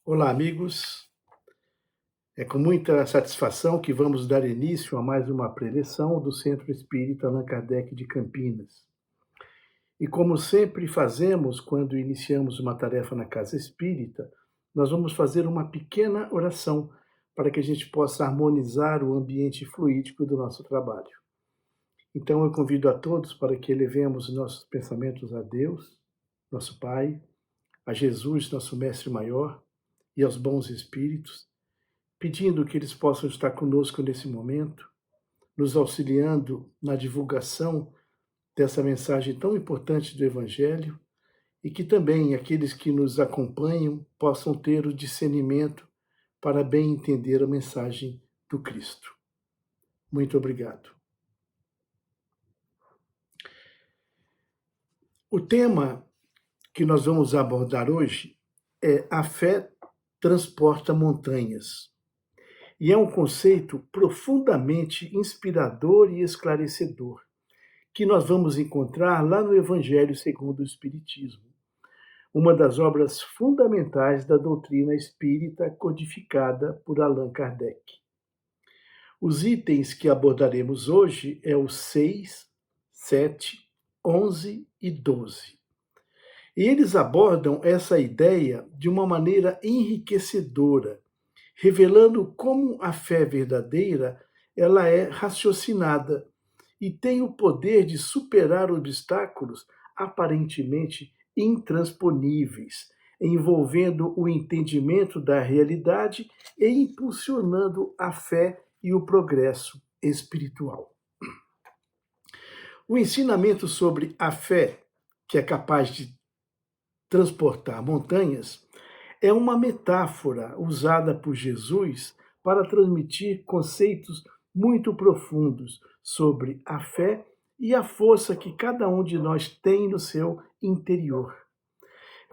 Olá, amigos. É com muita satisfação que vamos dar início a mais uma preleção do Centro Espírita Allan Kardec de Campinas. E como sempre fazemos quando iniciamos uma tarefa na Casa Espírita, nós vamos fazer uma pequena oração para que a gente possa harmonizar o ambiente fluídico do nosso trabalho. Então eu convido a todos para que elevemos nossos pensamentos a Deus, nosso Pai, a Jesus, nosso Mestre Maior, e aos bons espíritos, pedindo que eles possam estar conosco nesse momento, nos auxiliando na divulgação dessa mensagem tão importante do Evangelho e que também aqueles que nos acompanham possam ter o discernimento para bem entender a mensagem do Cristo. Muito obrigado. O tema que nós vamos abordar hoje é a fé transporta montanhas. E é um conceito profundamente inspirador e esclarecedor, que nós vamos encontrar lá no Evangelho segundo o Espiritismo, uma das obras fundamentais da doutrina espírita codificada por Allan Kardec. Os itens que abordaremos hoje é os 6, 7, 11 e 12. E eles abordam essa ideia de uma maneira enriquecedora, revelando como a fé verdadeira ela é raciocinada e tem o poder de superar obstáculos aparentemente intransponíveis, envolvendo o entendimento da realidade e impulsionando a fé e o progresso espiritual. O ensinamento sobre a fé, que é capaz de transportar montanhas, é uma metáfora usada por Jesus para transmitir conceitos muito profundos sobre a fé e a força que cada um de nós tem no seu interior.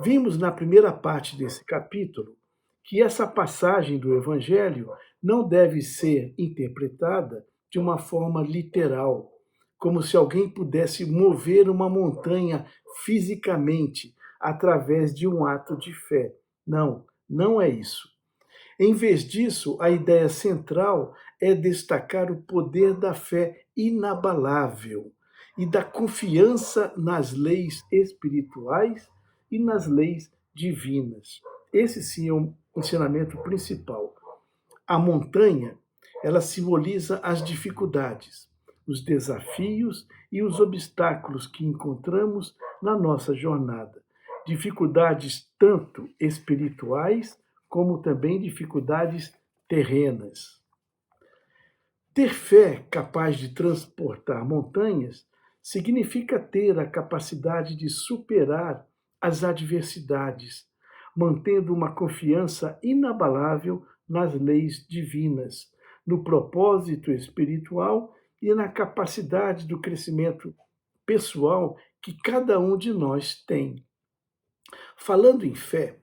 Vimos na primeira parte desse capítulo que essa passagem do Evangelho não deve ser interpretada de uma forma literal, como se alguém pudesse mover uma montanha fisicamente através de um ato de fé. Não, não é isso. Em vez disso, a ideia central é destacar o poder da fé inabalável e da confiança nas leis espirituais e nas leis divinas. Esse sim é o ensinamento principal. A montanha, ela simboliza as dificuldades, os desafios e os obstáculos que encontramos na nossa jornada. Dificuldades tanto espirituais como também dificuldades terrenas. Ter fé capaz de transportar montanhas significa ter a capacidade de superar as adversidades, mantendo uma confiança inabalável nas leis divinas, no propósito espiritual e na capacidade do crescimento pessoal que cada um de nós tem. Falando em fé,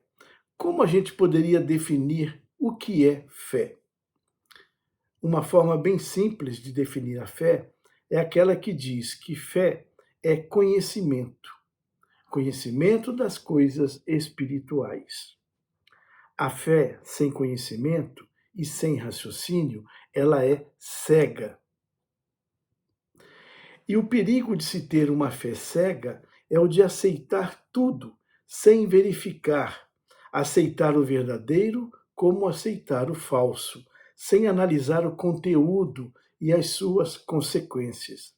como a gente poderia definir o que é fé? Uma forma bem simples de definir a fé é aquela que diz que fé é conhecimento, conhecimento das coisas espirituais. A fé sem conhecimento e sem raciocínio, ela é cega. E o perigo de se ter uma fé cega é o de aceitar tudo sem verificar, aceitar o verdadeiro como aceitar o falso, sem analisar o conteúdo e as suas consequências.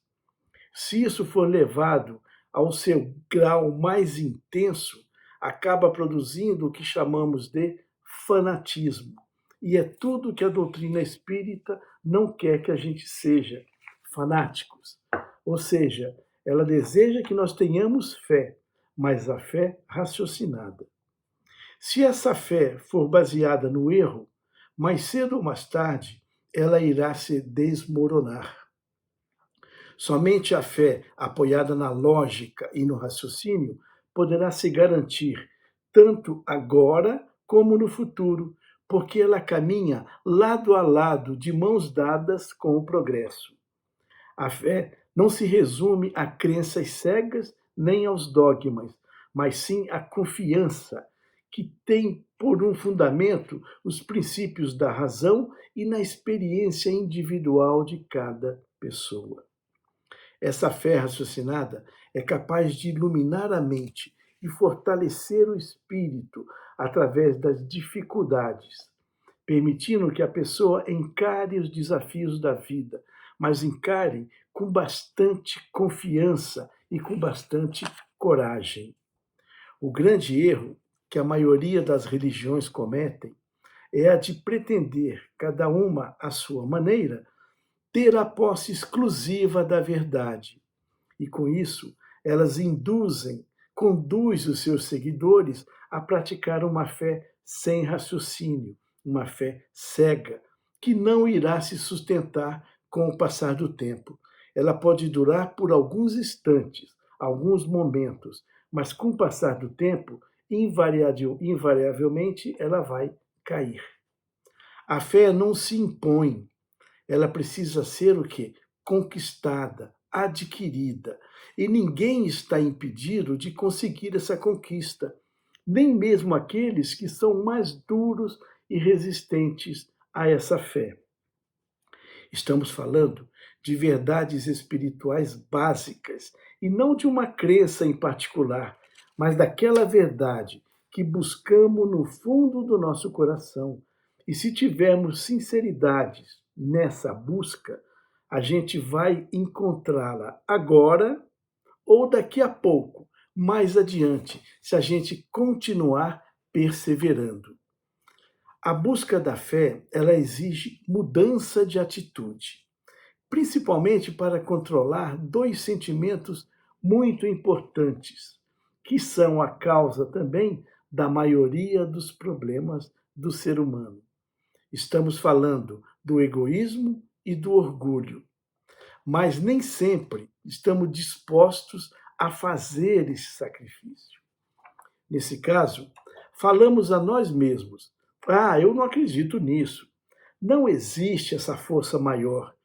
Se isso for levado ao seu grau mais intenso, acaba produzindo o que chamamos de fanatismo. E é tudo que a doutrina espírita não quer que a gente seja, fanáticos. Ou seja, ela deseja que nós tenhamos fé, mas a fé raciocinada. Se essa fé for baseada no erro, mais cedo ou mais tarde, ela irá se desmoronar. Somente a fé apoiada na lógica e no raciocínio poderá se garantir, tanto agora como no futuro, porque ela caminha lado a lado, de mãos dadas com o progresso. A fé não se resume a crenças cegas nem aos dogmas, mas sim a confiança que tem por um fundamento, os princípios da razão e na experiência individual de cada pessoa. Essa fé raciocinada é capaz de iluminar a mente e fortalecer o espírito através das dificuldades, permitindo que a pessoa encare os desafios da vida, mas encare com bastante confiança e com bastante coragem. O grande erro que a maioria das religiões cometem é a de pretender, cada uma à sua maneira, ter a posse exclusiva da verdade. E com isso, elas conduz os seus seguidores a praticar uma fé sem raciocínio, uma fé cega, que não irá se sustentar com o passar do tempo. Ela pode durar por alguns instantes, alguns momentos, mas com o passar do tempo, invariavelmente, ela vai cair. A fé não se impõe, ela precisa ser o quê? Conquistada, adquirida. E ninguém está impedido de conseguir essa conquista, nem mesmo aqueles que são mais duros e resistentes a essa fé. Estamos falando de verdades espirituais básicas e não de uma crença em particular, mas daquela verdade que buscamos no fundo do nosso coração. E se tivermos sinceridade nessa busca, a gente vai encontrá-la agora ou daqui a pouco, mais adiante, se a gente continuar perseverando. A busca da fé, ela exige mudança de atitude, principalmente para controlar dois sentimentos muito importantes, que são a causa também da maioria dos problemas do ser humano. Estamos falando do egoísmo e do orgulho, mas nem sempre estamos dispostos a fazer esse sacrifício. Nesse caso, falamos a nós mesmos: eu não acredito nisso. Não existe essa força maior,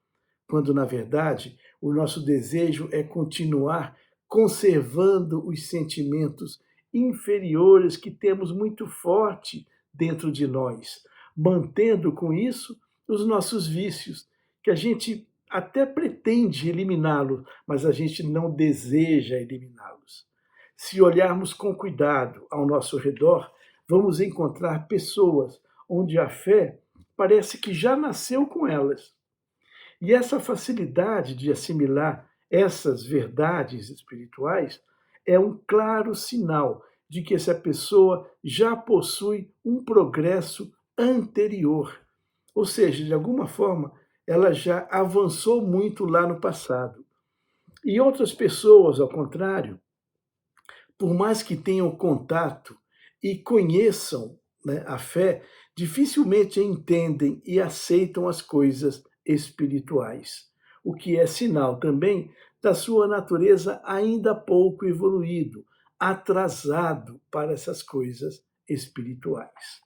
quando na verdade o nosso desejo é continuar conservando os sentimentos inferiores que temos muito forte dentro de nós, mantendo com isso os nossos vícios, que a gente até pretende eliminá-los, mas a gente não deseja eliminá-los. Se olharmos com cuidado ao nosso redor, vamos encontrar pessoas onde a fé parece que já nasceu com elas. E essa facilidade de assimilar essas verdades espirituais é um claro sinal de que essa pessoa já possui um progresso anterior. Ou seja, de alguma forma, ela já avançou muito lá no passado. E outras pessoas, ao contrário, por mais que tenham contato e conheçam, né, a fé, dificilmente entendem e aceitam as coisas espirituais, o que é sinal também da sua natureza ainda pouco evoluído, atrasado para essas coisas espirituais.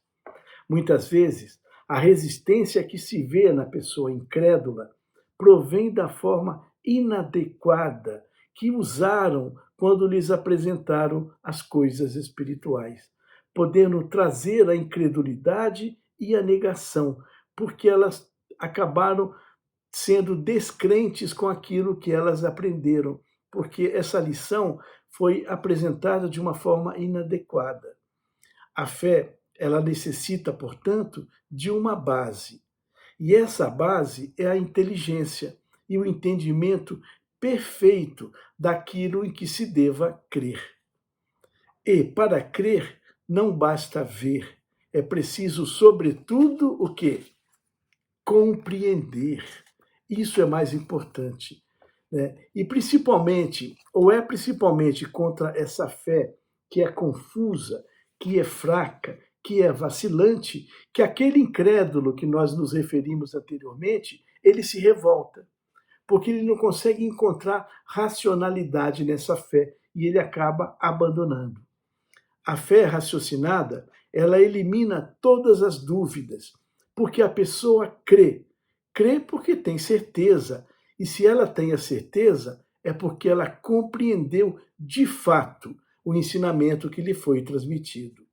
Muitas vezes, a resistência que se vê na pessoa incrédula provém da forma inadequada que usaram quando lhes apresentaram as coisas espirituais, podendo trazer a incredulidade e a negação, porque elas acabaram sendo descrentes com aquilo que elas aprenderam, porque essa lição foi apresentada de uma forma inadequada. A fé, ela necessita, portanto, de uma base. E essa base é a inteligência e o entendimento perfeito daquilo em que se deva crer. E para crer não basta ver, é preciso, sobretudo, o quê? Compreender. Isso é mais importante, né? E principalmente, ou é principalmente contra essa fé que é confusa, que é fraca, que é vacilante, que aquele incrédulo que nós nos referimos anteriormente, ele se revolta, porque ele não consegue encontrar racionalidade nessa fé e ele acaba abandonando. A fé raciocinada, ela elimina todas as dúvidas, porque a pessoa crê. Crê porque tem certeza, e se ela tem a certeza, é porque ela compreendeu de fato o ensinamento que lhe foi transmitido.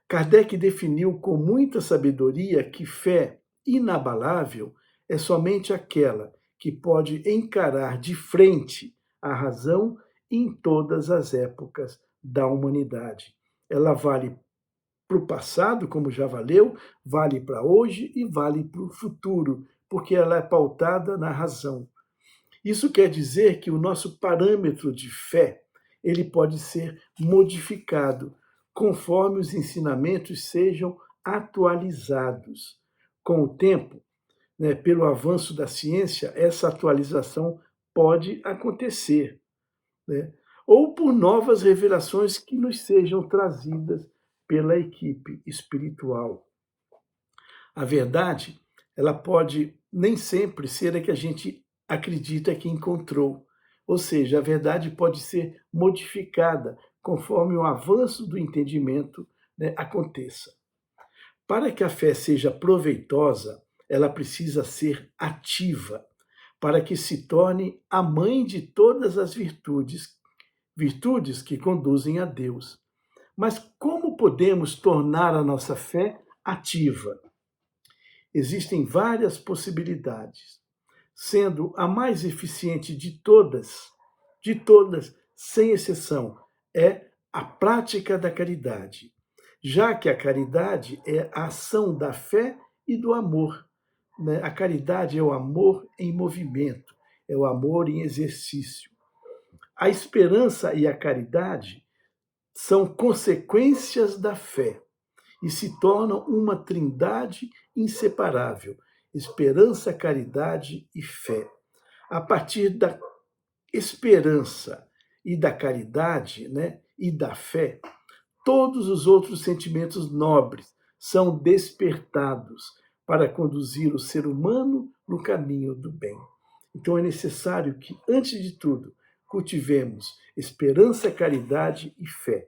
Kardec definiu com muita sabedoria que fé inabalável é somente aquela que pode encarar de frente a razão em todas as épocas da humanidade. Ela vale para o passado, como já valeu, vale para hoje e vale para o futuro, porque ela é pautada na razão. Isso quer dizer que o nosso parâmetro de fé, ele pode ser modificado conforme os ensinamentos sejam atualizados. Com o tempo, né, pelo avanço da ciência, essa atualização pode acontecer, né? Ou por novas revelações que nos sejam trazidas pela equipe espiritual. A verdade, ela pode nem sempre ser a que a gente acredita que encontrou. Ou seja, a verdade pode ser modificada conforme o avanço do entendimento, né, aconteça. Para que a fé seja proveitosa, ela precisa ser ativa, para que se torne a mãe de todas as virtudes, virtudes que conduzem a Deus. Mas como podemos tornar a nossa fé ativa? Existem várias possibilidades, sendo a mais eficiente de todas, sem exceção, é a prática da caridade, já que a caridade é a ação da fé e do amor, né? A caridade é o amor em movimento, é o amor em exercício. A esperança e a caridade são consequências da fé e se tornam uma trindade inseparável: esperança, caridade e fé. A partir da esperança e da caridade, né, e da fé, todos os outros sentimentos nobres são despertados para conduzir o ser humano no caminho do bem. Então é necessário que, antes de tudo, cultivemos esperança, caridade e fé,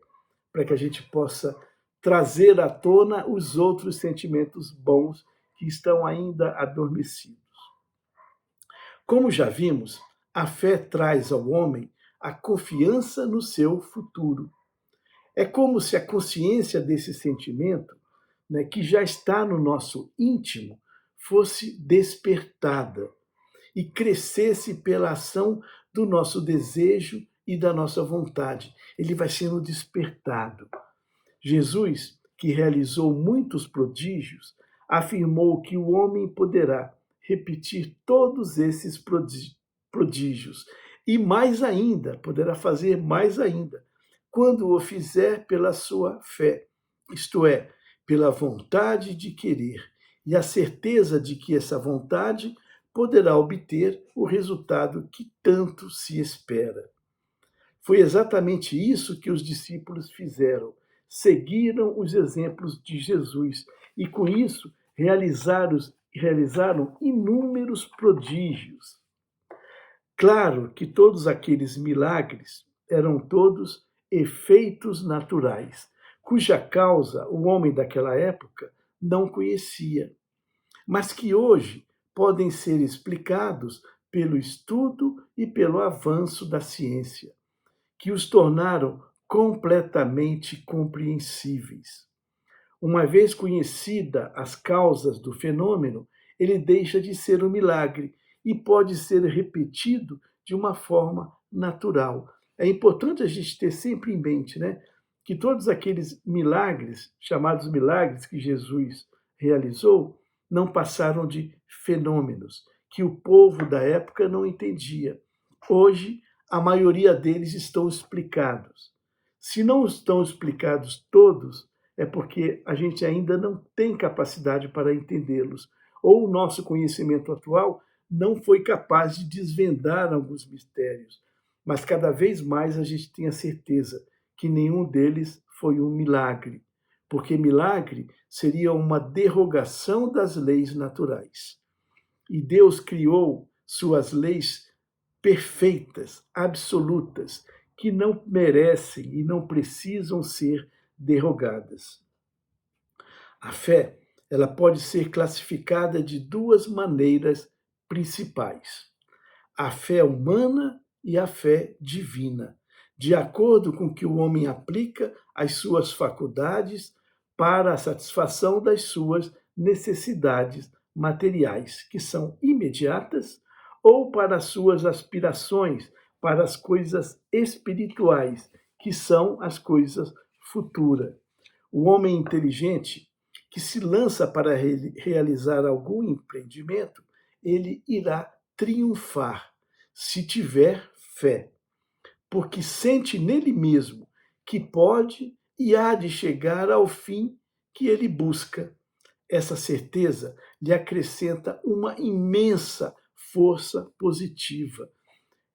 para que a gente possa trazer à tona os outros sentimentos bons que estão ainda adormecidos. Como já vimos, a fé traz ao homem a confiança no seu futuro. É como se a consciência desse sentimento, né, que já está no nosso íntimo, fosse despertada e crescesse pela ação do nosso desejo e da nossa vontade. Ele vai sendo despertado. Jesus, que realizou muitos prodígios, afirmou que o homem poderá repetir todos esses prodígios e mais ainda, poderá fazer mais ainda, quando o fizer pela sua fé, isto é, pela vontade de querer e a certeza de que essa vontade poderá obter o resultado que tanto se espera. Foi exatamente isso que os discípulos fizeram. Seguiram os exemplos de Jesus e, com isso, realizaram inúmeros prodígios. Claro que todos aqueles milagres eram todos efeitos naturais, cuja causa o homem daquela época não conhecia, mas que hoje podem ser explicados pelo estudo e pelo avanço da ciência, que os tornaram completamente compreensíveis. Uma vez conhecida as causas do fenômeno, ele deixa de ser um milagre e pode ser repetido de uma forma natural. É importante a gente ter sempre em mente, né, que todos aqueles milagres, chamados milagres que Jesus realizou, não passaram de fenômenos que o povo da época não entendia. Hoje, a maioria deles estão explicados. Se não estão explicados todos, é porque a gente ainda não tem capacidade para entendê-los, ou o nosso conhecimento atual não foi capaz de desvendar alguns mistérios. Mas cada vez mais a gente tem a certeza que nenhum deles foi um milagre, porque milagre seria uma derrogação das leis naturais. E Deus criou suas leis perfeitas, absolutas, que não merecem e não precisam ser derrogadas. A fé, ela pode ser classificada de duas maneiras principais: a fé humana e a fé divina, de acordo com que o homem aplica as suas faculdades para a satisfação das suas necessidades materiais, que são imediatas, ou para as suas aspirações para as coisas espirituais, que são as coisas futuras. O homem inteligente que se lança para realizar algum empreendimento, ele irá triunfar se tiver fé, porque sente nele mesmo que pode e há de chegar ao fim que ele busca. Essa certeza lhe acrescenta uma imensa força positiva.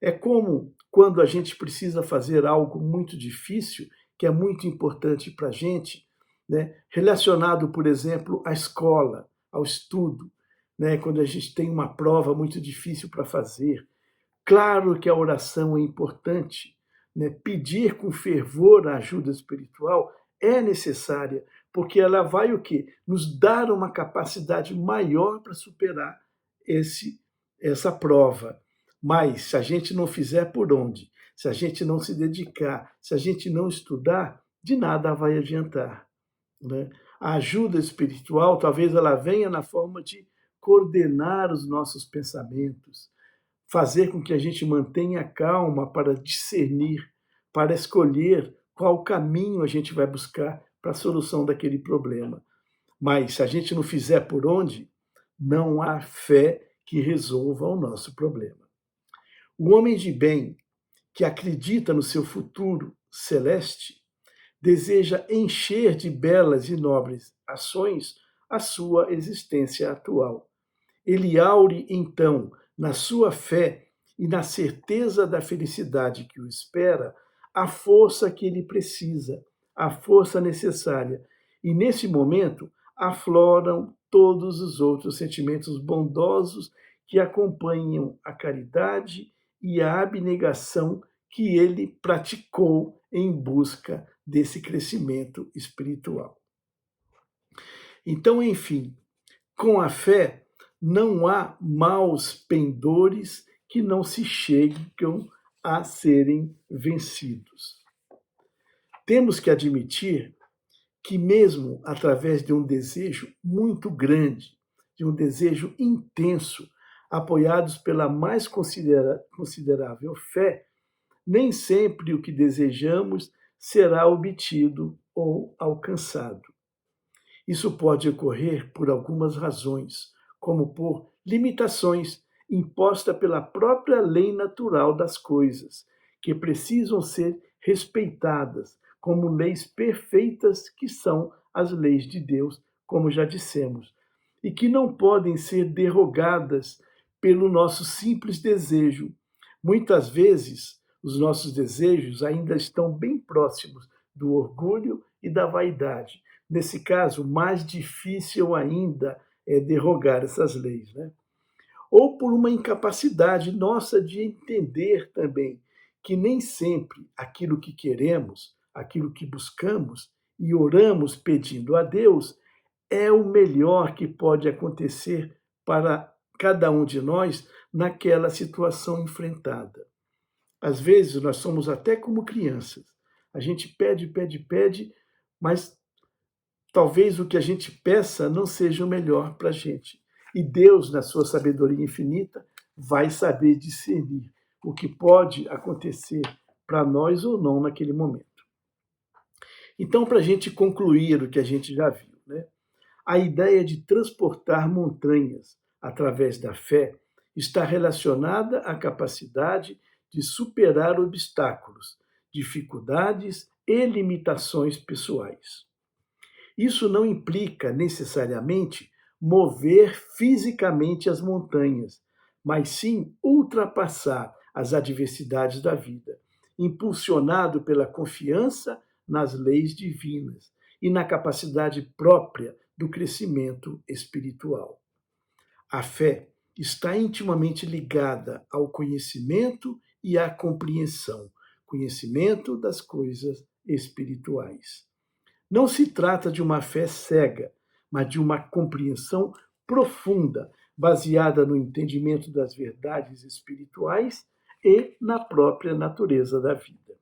É como quando a gente precisa fazer algo muito difícil, que é muito importante para a gente, né? Relacionado, por exemplo, à escola, ao estudo, né? Quando a gente tem uma prova muito difícil para fazer. Claro que a oração é importante, né? Pedir com fervor a ajuda espiritual é necessária, porque ela vai o quê? Nos dar uma capacidade maior para superar essa prova. Mas se a gente não fizer por onde, se a gente não se dedicar, se a gente não estudar, de nada vai adiantar, né? A ajuda espiritual, talvez ela venha na forma de coordenar os nossos pensamentos, fazer com que a gente mantenha a calma para discernir, para escolher qual caminho a gente vai buscar para a solução daquele problema. Mas se a gente não fizer por onde, não há fé que resolva o nosso problema. O homem de bem, que acredita no seu futuro celeste, deseja encher de belas e nobres ações a sua existência atual. Ele aure, então, na sua fé e na certeza da felicidade que o espera, a força que ele precisa, a força necessária. E nesse momento afloram todos os outros sentimentos bondosos que acompanham a caridade e a abnegação que ele praticou em busca desse crescimento espiritual. Então, enfim, com a fé não há maus pendores que não se chegam a serem vencidos. Temos que admitir que mesmo através de um desejo muito grande, de um desejo intenso, apoiados pela mais considerável fé, nem sempre o que desejamos será obtido ou alcançado. Isso pode ocorrer por algumas razões, como por limitações impostas pela própria lei natural das coisas, que precisam ser respeitadas como leis perfeitas que são as leis de Deus, como já dissemos, e que não podem ser derrogadas pelo nosso simples desejo. Muitas vezes, os nossos desejos ainda estão bem próximos do orgulho e da vaidade. Nesse caso, mais difícil ainda é derrogar essas leis, né? Ou por uma incapacidade nossa de entender também que nem sempre aquilo que queremos, aquilo que buscamos e oramos pedindo a Deus é o melhor que pode acontecer para cada um de nós naquela situação enfrentada. Às vezes nós somos até como crianças. A gente pede, pede, pede, mas talvez o que a gente peça não seja o melhor para a gente. E Deus, na sua sabedoria infinita, vai saber discernir o que pode acontecer para nós ou não naquele momento. Então, para a gente concluir o que a gente já viu, né? A ideia de transportar montanhas através da fé está relacionada à capacidade de superar obstáculos, dificuldades e limitações pessoais. Isso não implica necessariamente mover fisicamente as montanhas, mas sim ultrapassar as adversidades da vida, impulsionado pela confiança nas leis divinas e na capacidade própria do crescimento espiritual. A fé está intimamente ligada ao conhecimento e à compreensão, conhecimento das coisas espirituais. Não se trata de uma fé cega, mas de uma compreensão profunda, baseada no entendimento das verdades espirituais e na própria natureza da vida.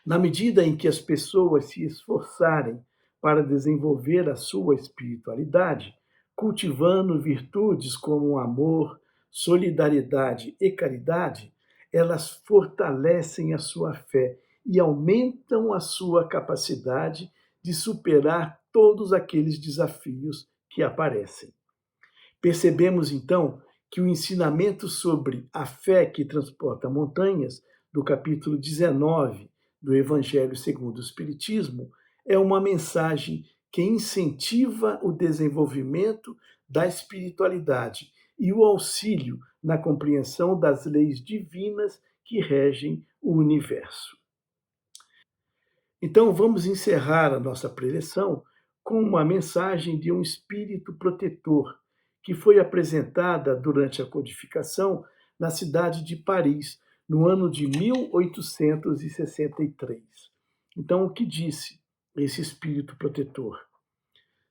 Na medida em que as pessoas se esforçarem para desenvolver a sua espiritualidade, cultivando virtudes como o amor, solidariedade e caridade, elas fortalecem a sua fé e aumentam a sua capacidade de superar todos aqueles desafios que aparecem. Percebemos então que o ensinamento sobre a fé que transporta montanhas, do capítulo 19 do Evangelho segundo o Espiritismo, é uma mensagem que incentiva o desenvolvimento da espiritualidade e o auxílio na compreensão das leis divinas que regem o universo. Então, vamos encerrar a nossa preleção com uma mensagem de um espírito protetor que foi apresentada durante a codificação na cidade de Paris, no ano de 1863. Então, o que disse esse espírito protetor?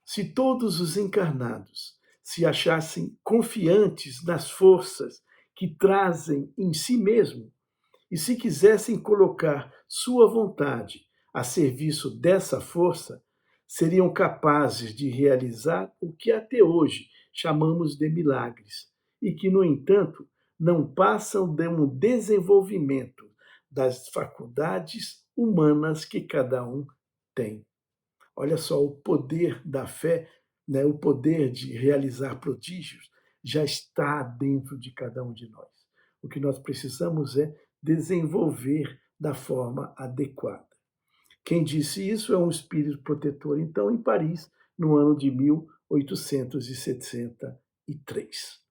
Se todos os encarnados se achassem confiantes nas forças que trazem em si mesmo, e se quisessem colocar sua vontade a serviço dessa força, seriam capazes de realizar o que até hoje chamamos de milagres, e que, no entanto, não passam de um desenvolvimento das faculdades humanas que cada um tem. Olha só, o poder da fé, né, o poder de realizar prodígios, já está dentro de cada um de nós. O que nós precisamos é desenvolver da forma adequada. Quem disse isso é um espírito protetor, então, em Paris, no ano de 1863.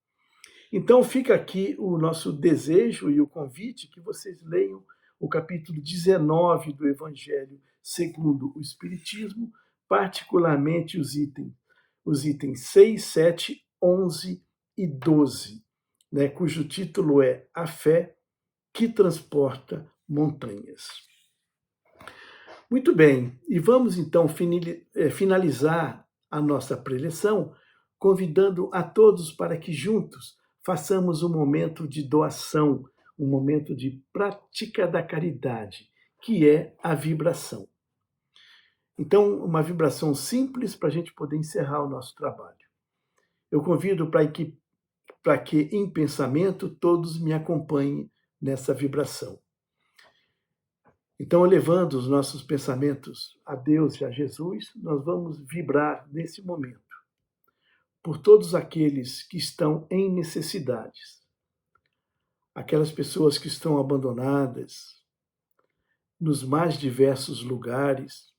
Então, fica aqui o nosso desejo e o convite que vocês leiam o capítulo 19 do Evangelho segundo o Espiritismo, particularmente os itens 6, 7, 11 e 12, né, cujo título é A Fé que Transporta Montanhas. Muito bem, e vamos então finalizar a nossa preleção convidando a todos para que juntos façamos um momento de doação, um momento de prática da caridade, que é a vibração. Então, uma vibração simples para a gente poder encerrar o nosso trabalho. Eu convido para que em pensamento todos me acompanhem nessa vibração. Então, elevando os nossos pensamentos a Deus e a Jesus, nós vamos vibrar nesse momento por todos aqueles que estão em necessidades, aquelas pessoas que estão abandonadas nos mais diversos lugares.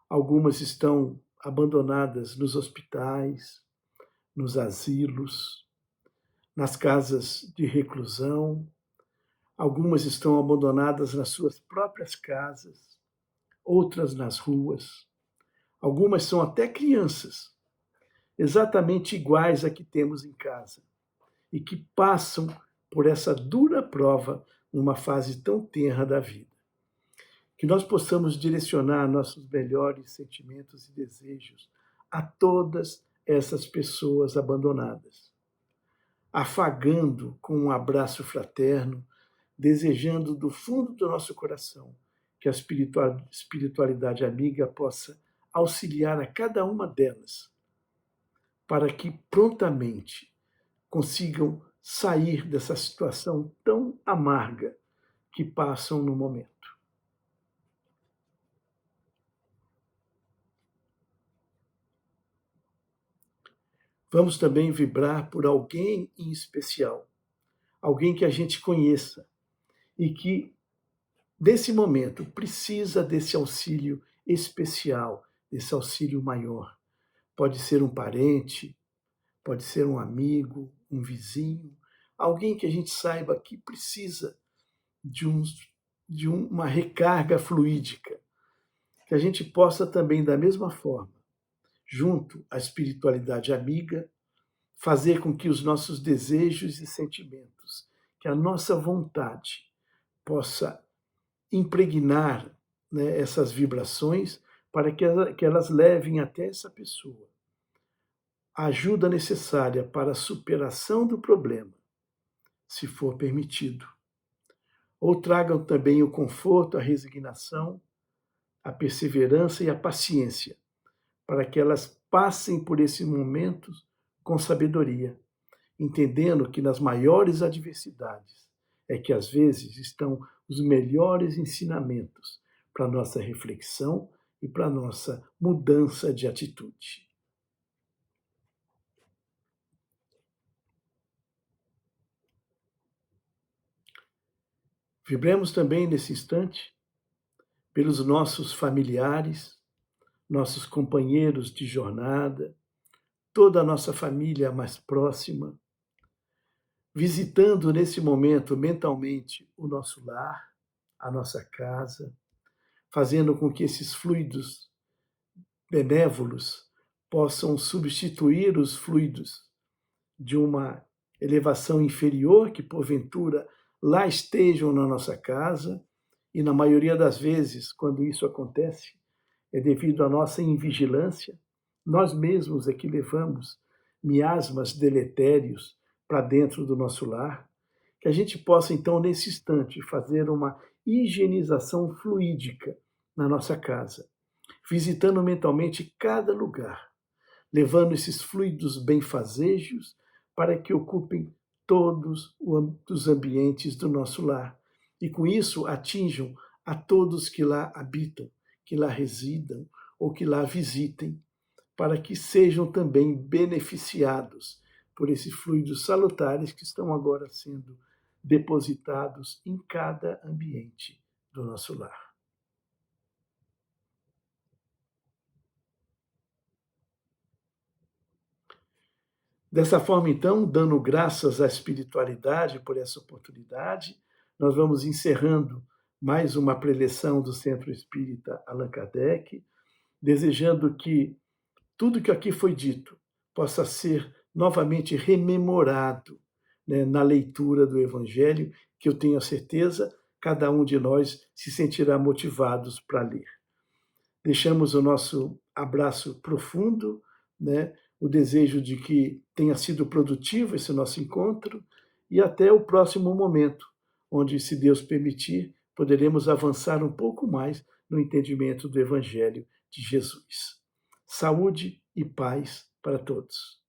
Algumas estão abandonadas nos hospitais, nos asilos, nas casas de reclusão. Algumas estão abandonadas nas suas próprias casas, outras nas ruas. Algumas são até crianças, exatamente iguais a que temos em casa, e que passam por essa dura prova numa fase tão tenra da vida. Que nós possamos direcionar nossos melhores sentimentos e desejos a todas essas pessoas abandonadas, afagando com um abraço fraterno, desejando do fundo do nosso coração que a espiritualidade amiga possa auxiliar a cada uma delas, para que prontamente consigam sair dessa situação tão amarga que passam no momento. Vamos também vibrar por alguém em especial, alguém que a gente conheça e que, nesse momento, precisa desse auxílio especial, desse auxílio maior. Pode ser um parente, pode ser um amigo, um vizinho, alguém que a gente saiba que precisa de uma recarga fluídica, que a gente possa também, da mesma forma, junto à espiritualidade amiga, fazer com que os nossos desejos e sentimentos, que a nossa vontade possa impregnar, né, essas vibrações para que elas levem até essa pessoa a ajuda necessária para a superação do problema, se for permitido. Ou tragam também o conforto, a resignação, a perseverança e a paciência para que elas passem por esses momentos com sabedoria, entendendo que nas maiores adversidades é que às vezes estão os melhores ensinamentos para a nossa reflexão e para a nossa mudança de atitude. Vibremos também nesse instante pelos nossos familiares, nossos companheiros de jornada, toda a nossa família mais próxima, visitando nesse momento mentalmente o nosso lar, a nossa casa, fazendo com que esses fluidos benévolos possam substituir os fluidos de uma elevação inferior que porventura lá estejam na nossa casa, e na maioria das vezes, quando isso acontece, é devido à nossa invigilância. Nós mesmos é que levamos miasmas deletérios para dentro do nosso lar, que a gente possa, então, nesse instante, fazer uma higienização fluídica na nossa casa, visitando mentalmente cada lugar, levando esses fluidos benfazejos para que ocupem todos os ambientes do nosso lar e, com isso, atinjam a todos que lá habitam, que lá residam ou que lá visitem, para que sejam também beneficiados por esses fluidos salutares que estão agora sendo depositados em cada ambiente do nosso lar. Dessa forma, então, dando graças à espiritualidade por essa oportunidade, nós vamos encerrando mais uma preleção do Centro Espírita Allan Kardec, desejando que tudo que aqui foi dito possa ser novamente rememorado, né, na leitura do Evangelho, que eu tenho a certeza cada um de nós se sentirá motivados para ler. Deixamos o nosso abraço profundo, né, o desejo de que tenha sido produtivo esse nosso encontro e até o próximo momento, onde, se Deus permitir, poderemos avançar um pouco mais no entendimento do Evangelho de Jesus. Saúde e paz para todos.